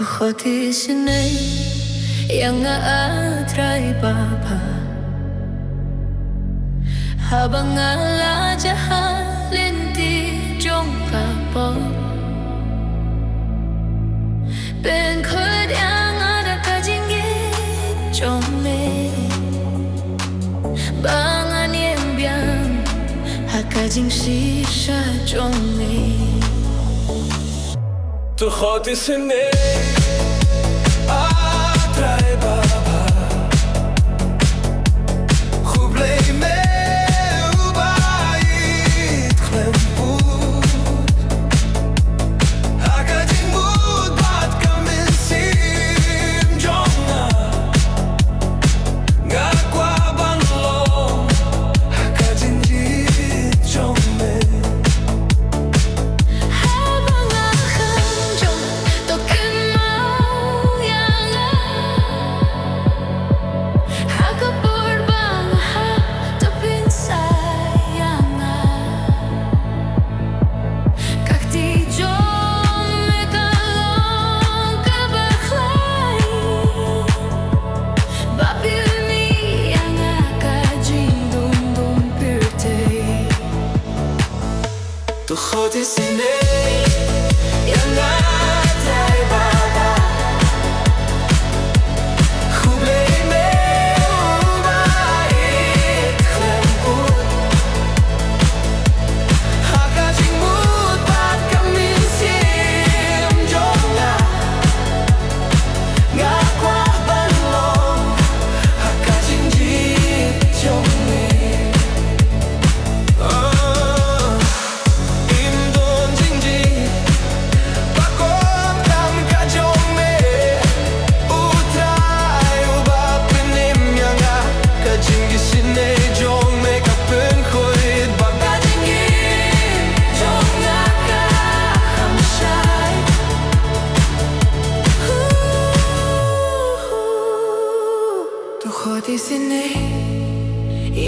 Hoti sine yang aatray baba habang alajahalin di jong kapo ben khod yang ada kajingit jong me bangan yang biang hakajing shisha jong me تو خاطی سنه آترای بابا خوب لیمه و باید خلم بود هکا جین بود باد کمین سیم جونا گاکوا بانلو هکا جین جید جومه تو خودی سینه یا نتای بابا خوب لیمه و باید خلم بود هکا جین بود باد کمین سیم جونا گاکوا بانلو هکا جین جید جومه خودی سینه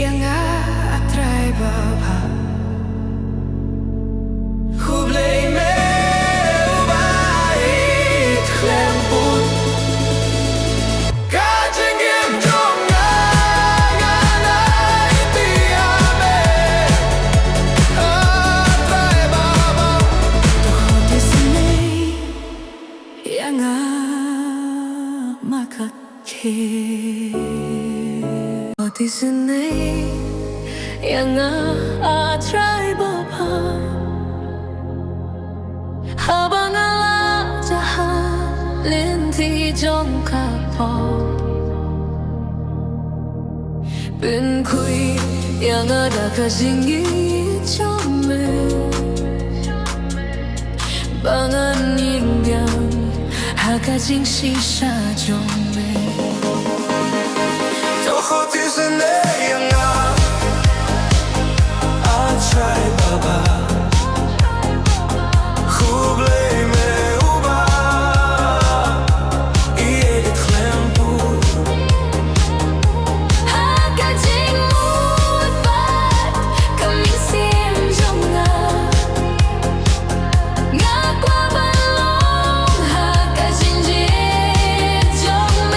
yang atrai baba خوب لیمه و باید خلم بود کچنگیم جونگا گنای بیامه atrai baba تو خودی سینه yang makake Hoti sine yang aatray baba habang alajahalin di jong kapo ben kui yang ada kajingit jong me bangan ning biang hakajing shisha jong me خودی سنه یا آترای بابا خوب لیمه و باید خلم بود هکا جین بود باد کمین سیم جونا گاکوا بانلو هکا جین جید جومه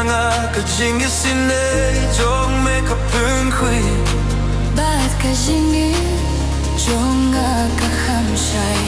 nga ka jingisine jong me ka pungkhui Ba't ka jingin Jong nga ka hamshay